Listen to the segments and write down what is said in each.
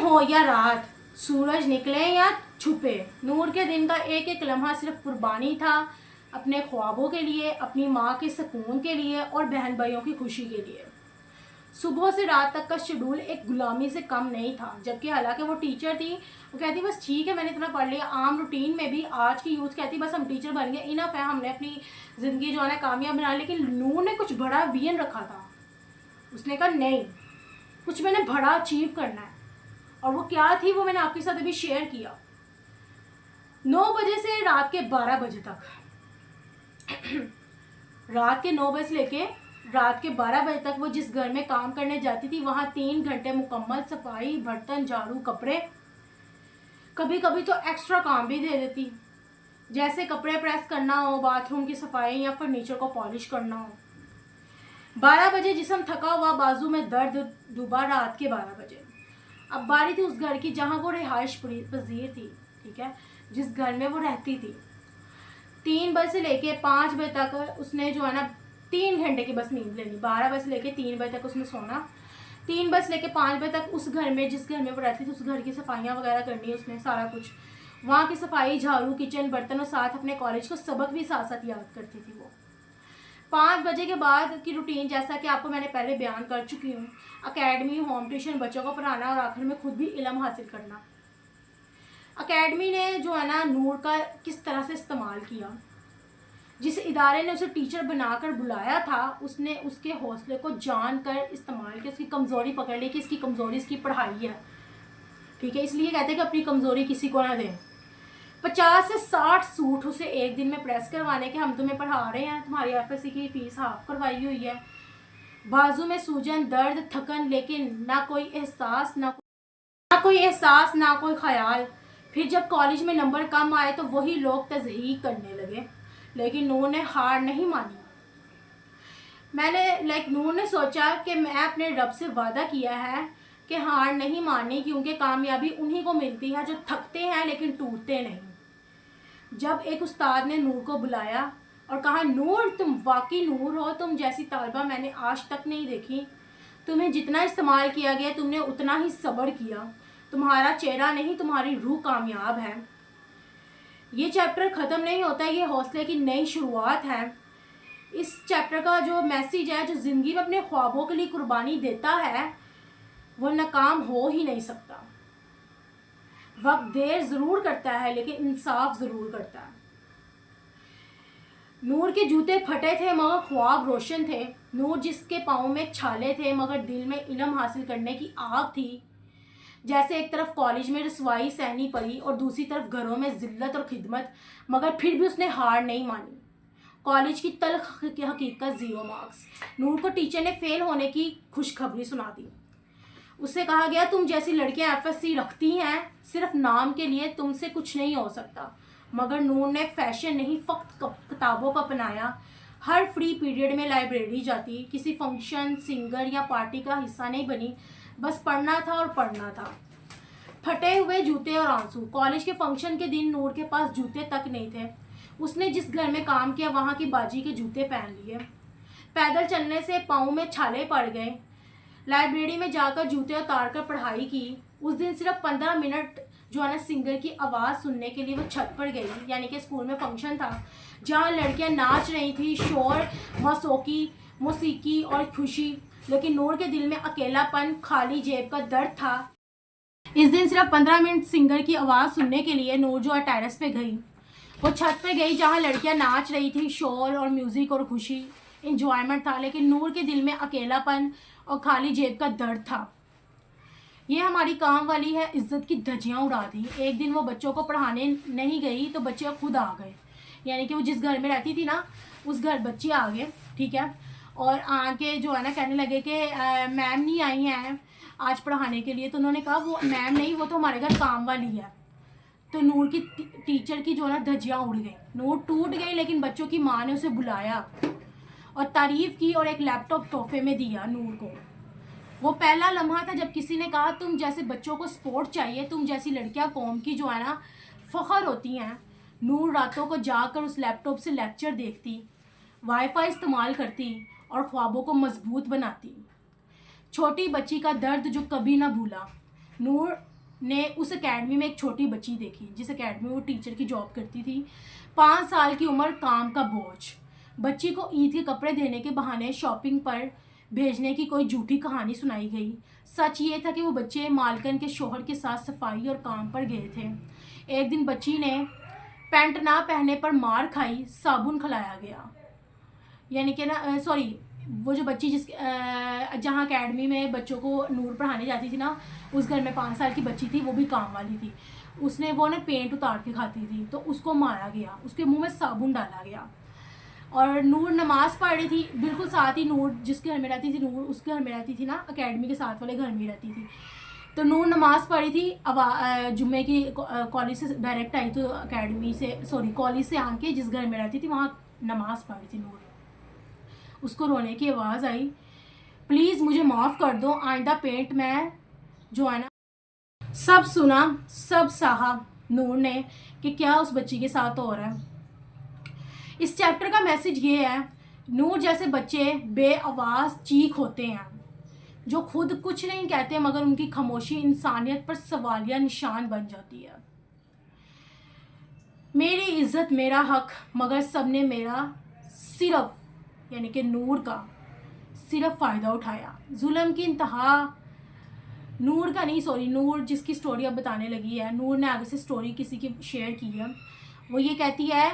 हो या रात, सूरज निकले या छुपे, नूर के दिन का एक एक लम्हा सिर्फ कुर्बानी था, अपने ख्वाबों के लिए, अपनी माँ के सुकून के लिए और बहन भाइयों की खुशी के लिए। सुबह से रात तक का शेड्यूल एक गुलामी से कम नहीं था। जबकि हालांकि वो टीचर थी, वो कहती बस ठीक है मैंने इतना पढ़ लिया। आम रूटीन में भी आज की यूथ कहती बस हम टीचर बन गए, इनफ है, हमने अपनी ज़िंदगी जो है ना कामयाब बना ली। लेकिन नूर ने कुछ बड़ा विजन रखा था। उसने कहा नहीं, कुछ मैंने बड़ा अचीव करना है। और वो क्या थी वो मैंने आपके साथ अभी शेयर किया। 9 बजे से रात के 12 बजे तक रात के 9 बजे से लेके रात के 12 बजे तक वो जिस घर में काम करने जाती थी वहाँ 3 घंटे मुकम्मल सफाई, बर्तन, झाड़ू, कपड़े, कभी कभी तो एक्स्ट्रा काम भी दे देती, जैसे कपड़े प्रेस करना हो, बाथरूम की सफाई या फर्नीचर को पॉलिश करना हो। 12 बजे जिस्म थका हुआ, बाजू में दर्द डूबा। रात के 12 बजे अब बारी थी उस घर की जहाँ वो रिहाइश पजीर थी, ठीक है, जिस घर में वो रहती थी। 3 बजे से लेके 5 बजे तक उसने जो है ना 3 घंटे की बस नींद लेनी। 12 बजे से लेके 3 बजे तक उसने सोना। 3 बजे से लेके 5 बजे तक उस घर में, जिस घर में वो रहती थी, उस घर की सफाइयाँ वगैरह करनी उसने, सारा कुछ वहाँ की सफाई, झाड़ू, किचन, बर्तन, और साथ अपने कॉलेज को सबक भी साथ साथ याद करती थी वो। 5 बजे के बाद की रूटीन जैसा कि आपको मैंने पहले बयान कर चुकी हूँ, अकेडमी, होम ट्यूशन, बच्चों को पढ़ाना और आखिर में खुद भी इल्म हासिल करना। अकेडमी ने जो है ना नूर का किस तरह से इस्तेमाल किया। जिस इदारे ने उसे टीचर बनाकर बुलाया था उसने उसके हौसले को जानकर इस्तेमाल किया, उसकी कमज़ोरी पकड़ ली कि इसकी कमज़ोरी इसकी पढ़ाई है, ठीक है। इसलिए कहते हैं कि अपनी कमज़ोरी किसी को ना दें। 50 से 60 सूट उसे एक दिन में प्रेस करवाने के, हम तुम्हें पढ़ा रहे हैं, तुम्हारी एफएससी की फ़ीस हाफ करवाई हुई है। बाजू में सूजन, दर्द, थकन, लेकिन ना कोई एहसास, ना कोई ख्याल। फिर जब कॉलेज में नंबर कम आए तो वही लोग तज़हीक करने लगे, लेकिन नूर ने हार नहीं मानी। नूर ने सोचा कि मैं अपने रब से वादा किया है कि हार नहीं माननी, क्योंकि कामयाबी उन्हीं को मिलती है जो थकते हैं लेकिन टूटते नहीं। जब एक उस्ताद ने नूर को बुलाया और कहा, नूर तुम वाकई नूर हो, तुम जैसी तालिबा मैंने आज तक नहीं देखी। तुम्हें जितना इस्तेमाल किया गया तुमने उतना ही सब्र किया। तुम्हारा चेहरा नहीं, तुम्हारी रूह कामयाब है। ये चैप्टर ख़त्म नहीं होता, ये हौसले की नई शुरुआत है। इस चैप्टर का जो मैसेज है, जो ज़िंदगी में अपने ख्वाबों के लिए कुर्बानी देता है वो नाकाम हो ही नहीं सकता। वक्त देर ज़रूर करता है लेकिन इंसाफ ज़रूर करता है। नूर के जूते फटे थे मगर ख्वाब रोशन थे। नूर जिसके पाँव में छाले थे मगर दिल में इल्म हासिल करने की आग थी। जैसे एक तरफ कॉलेज में रसवाई सहनी पड़ी और दूसरी तरफ घरों में ज़िल्लत और खिदमत, मगर फिर भी उसने हार नहीं मानी। कॉलेज की तल्ख हकीकत 0 मार्क्स। नूर को टीचर ने फेल होने की खुशखबरी सुना दी। उससे कहा गया, तुम जैसी लड़कियां एफएससी रखती हैं, सिर्फ नाम के लिए तुमसे कुछ नहीं हो सकता। मगर नूर ने फैशन नहीं, फ़क्त किताबों को अपनाया। हर फ्री पीरियड में लाइब्रेरी जाती, किसी फंक्शन, सिंगर या पार्टी का हिस्सा नहीं बनी, बस पढ़ना था और पढ़ना था। फटे हुए जूते और आंसू। कॉलेज के फंक्शन के दिन नूर के पास जूते तक नहीं थे। उसने जिस घर में काम किया वहाँ की बाजी के जूते पहन लिए। पैदल चलने से पाँव में छाले पड़ गए। लाइब्रेरी में जाकर जूते उतार कर पढ़ाई की। उस दिन सिर्फ 15 मिनट जो है ना सिंगर की आवाज़ सुनने के लिए वो छत पर गई, यानी कि स्कूल में फंक्शन था जहाँ लड़कियाँ नाच रही थी, शोर, मौसीकी और खुशी। लेकिन नूर के दिल में अकेलापन, खाली जेब का दर्द था। इस दिन सिर्फ 15 मिनट सिंगर की आवाज़ सुनने के लिए नूर जो है टेरेस पे गई, वो छत पे गई जहाँ लड़कियां नाच रही थी, शोर और म्यूज़िक और खुशी, इंजॉयमेंट था। लेकिन नूर के दिल में अकेलापन और खाली जेब का दर्द था। ये हमारी काम वाली है इज्जत की धज्जियाँ उड़ा दी। एक दिन वो बच्चों को पढ़ाने नहीं गई तो बच्चे खुद आ गए, यानी कि वो जिस घर में रहती थी ना उस घर बच्चे आ गए, ठीक है। और आके जो है ना कहने लगे कि मैम नहीं आई हैं आज पढ़ाने के लिए। तो उन्होंने कहा वो मैम नहीं, वो तो हमारे घर काम वाली है। तो नूर की टीचर की जो है ना धज्जियाँ उड़ गई, नूर टूट गई। लेकिन बच्चों की माँ ने उसे बुलाया और तारीफ़ की और एक लैपटॉप तोहफे में दिया नूर को। वो पहला लम्हा था जब किसी ने कहा, तुम जैसे बच्चों को सपोर्ट चाहिए, तुम जैसी लड़कियां कौम की जो है ना फ़ख्र होती हैं। नूर रातों को जाकर उस लैपटॉप से लेक्चर देखती, वाईफाई इस्तेमाल करती और ख्वाबों को मजबूत बनाती। छोटी बच्ची का दर्द जो कभी ना भूला। नूर ने उस एकेडमी में एक छोटी बच्ची देखी, जिस एकेडमी में वो टीचर की जॉब करती थी। 5 साल की उम्र, काम का बोझ। बच्ची को ईद के कपड़े देने के बहाने शॉपिंग पर भेजने की कोई झूठी कहानी सुनाई गई। सच ये था कि वो बच्चे मालकन के शोहर के साथ सफाई और काम पर गए थे। एक दिन बच्ची ने पैंट ना पहनने पर मार खाई, साबुन खिलाया गया। यानी कि ना सॉरी, वो जो बच्ची जहाँ एकेडमी में बच्चों को नूर पढ़ाने जाती थी ना, उस घर में 5 साल की बच्ची थी, वो भी काम वाली थी। उसने वो ना पेंट उतार के खाती थी, तो उसको मारा गया, उसके मुंह में साबुन डाला गया। और नूर नमाज़ पढ़ रही थी, बिल्कुल साथ ही नूर जिसके घर में रहती थी, नूर उसके घर में रहती थी ना, एकेडमी के साथ वाले घर में रहती थी। तो नूर नमाज़ पढ़ी थी, जुम्मे की कॉलेज से डायरेक्ट आई, तो एकेडमी से सॉरी कॉलेज से आके जिस घर में रहती थी वहाँ नमाज़ पढ़ी थी नूर। उसको रोने की आवाज़ आई, प्लीज़ मुझे माफ़ कर दो, आइंदा पेंट मैं जो है ना। सब सुना, सब सहा नूर ने कि क्या उस बच्ची के साथ हो रहा है। इस चैप्टर का मैसेज ये है, नूर जैसे बच्चे बेआवाज़ चीख होते हैं, जो खुद कुछ नहीं कहते मगर उनकी खामोशी इंसानियत पर सवालिया निशान बन जाती है। मेरी इज्जत, मेरा हक, मगर सबने मेरा सिर्फ यानी कि नूर का सिर्फ फ़ायदा उठाया। जुल्म की इंतहा नूर का नहीं, सॉरी नूर जिसकी स्टोरी अब बताने लगी है, नूर ने आगे से स्टोरी किसी की शेयर की है। वो ये कहती है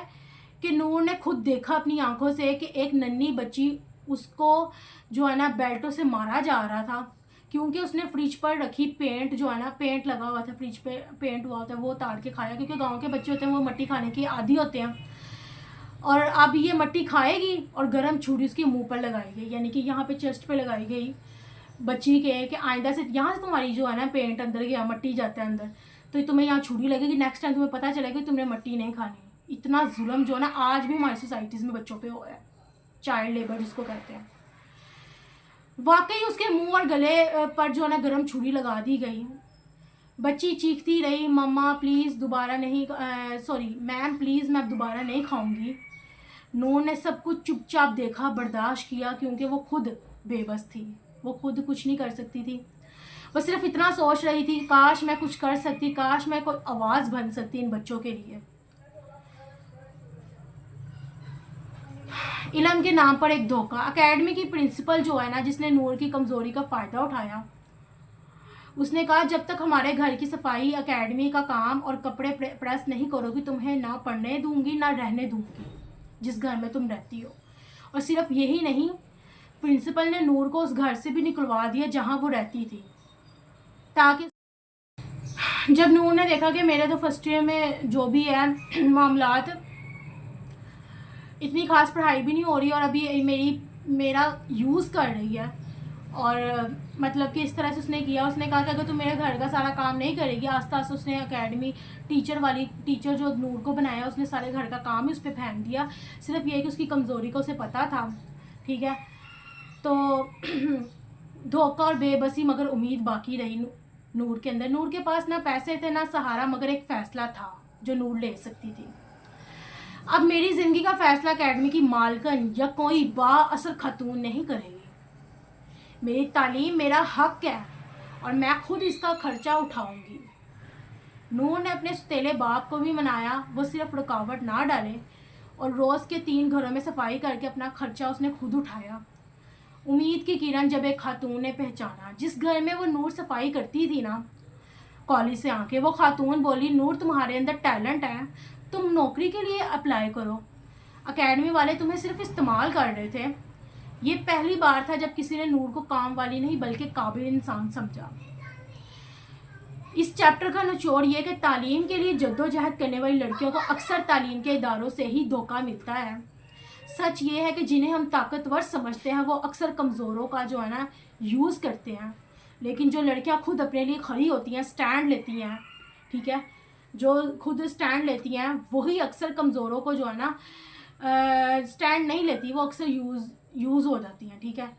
कि नूर ने खुद देखा अपनी आंखों से कि एक नन्ही बच्ची, उसको जो है ना बेल्टों से मारा जा रहा था, क्योंकि उसने फ्रिज पर रखी पेंट, जो है ना पेंट लगा हुआ था, फ्रिज पे पेंट हुआ होता है, वो उतार के खाया। क्योंकि गांव के बच्चे होते हैं वो मट्टी खाने के आदी होते हैं, और अब ये मट्टी खाएगी और गर्म छुरी उसके मुंह पर लगाई गई, यानी कि यहाँ पे चेस्ट पे लगाई गई बच्ची के, कि आइंदा से यहाँ से तुम्हारी जो है ना पेंट अंदर गया, मट्टी जाता है अंदर, तो तुम्हें यहाँ छुरी लगेगी, नेक्स्ट टाइम तुम्हें पता चलेगा कि तुमने मट्टी नहीं खानी। इतना जुल्म जो है ना आज भी हमारी सोसाइटीज़ में बच्चों पे हो रहा है, चाइल्ड लेबर जिसको कहते हैं। वाकई उसके मुंह और गले पर जो है ना गर्म छुरी लगा दी गई। बच्ची चीखती रही, मम्मा प्लीज़ दोबारा नहीं, सॉरी मैम प्लीज़ मैं दोबारा नहीं खाऊंगी। नूर ने सब कुछ चुपचाप देखा, बर्दाश्त किया, क्योंकि वो खुद बेबस थी, वो खुद कुछ नहीं कर सकती थी। वो सिर्फ इतना सोच रही थी, काश मैं कुछ कर सकती, काश मैं कोई आवाज़ बन सकती इन बच्चों के लिए। इल्म के नाम पर एक धोखा। एकेडमी की प्रिंसिपल जो है ना, जिसने नूर की कमज़ोरी का फ़ायदा उठाया, उसने कहा जब तक हमारे घर की सफाई, एकेडमी का काम और कपड़े प्रेस नहीं करोगी, तुम्हें ना पढ़ने दूंगी ना रहने दूंगी जिस घर में तुम रहती हो। और सिर्फ यही नहीं, प्रिंसिपल ने नूर को उस घर से भी निकलवा दिया जहां वो रहती थी, ताकि जब नूर ने देखा कि मेरे तो फर्स्ट ईयर में जो भी है मामलात, इतनी खास पढ़ाई भी नहीं हो रही और अभी मेरा यूज़ कर रही है, और मतलब कि इस तरह से उसने किया। उसने कहा कि अगर तुम मेरे घर का सारा काम नहीं करेगी, आस्ता आस्ता उसने एकेडमी टीचर जो नूर को बनाया, उसने सारे घर का काम ही उस पर फेंक दिया। सिर्फ ये कि उसकी कमज़ोरी को उसे पता था, ठीक है। तो धोखा और बेबसी, मगर उम्मीद बाकी रही नूर के अंदर। नूर के पास ना पैसे थे ना सहारा, मगर एक फ़ैसला था जो नूर ले सकती थी। अब मेरी ज़िंदगी का फ़ैसला एकेडमी की मालकन या कोई बाअसर खातून नहीं करेगी। मेरी तालीम मेरा हक है और मैं खुद इसका खर्चा उठाऊंगी। नूर ने अपने सतीले बाप को भी मनाया, वो सिर्फ रुकावट ना डाले, और रोज़ के 3 घरों में सफाई करके अपना खर्चा उसने खुद उठाया। उम्मीद की किरण जब एक खातून ने पहचाना, जिस घर में वो नूर सफाई करती थी ना कॉलेज से आके, वो खातून बोली, नूर तुम्हारे अंदर टैलेंट है, तुम नौकरी के लिए अप्लाई करो। एकेडमी वाले तुम्हें सिर्फ इस्तेमाल कर रहे थे। ये पहली बार था जब किसी ने नूर को काम वाली नहीं बल्कि काबिल इंसान समझा। इस चैप्टर का निचोड़ ये कि तालीम के लिए जद्दोजहद करने वाली लड़कियों को अक्सर तालीम के इदारों से ही धोखा मिलता है। सच ये है कि जिन्हें हम ताकतवर समझते हैं वो अक्सर कमज़ोरों का जो है ना यूज़ करते हैं, लेकिन जो लड़कियां खुद अपने लिए खड़ी होती हैं, स्टैंड लेती हैं, ठीक है, जो खुद स्टैंड लेती हैं वही अक्सर कमज़ोरों को जो है ना स्टैंड नहीं लेती, वो अक्सर यूज़ हो जाती हैं, ठीक है,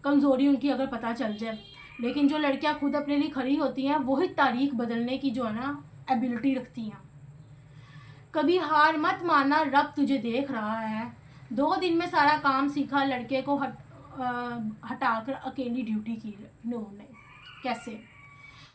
कमज़ोरी उनकी अगर पता चल जाए। लेकिन जो लड़कियां खुद अपने लिए खड़ी होती हैं वही तारीख बदलने की जो है ना एबिलिटी रखती हैं। कभी हार मत मानना, रब तुझे देख रहा है। 2 दिन में सारा काम सीखा, लड़के को हटाकर अकेली ड्यूटी की नूर ने। कैसे?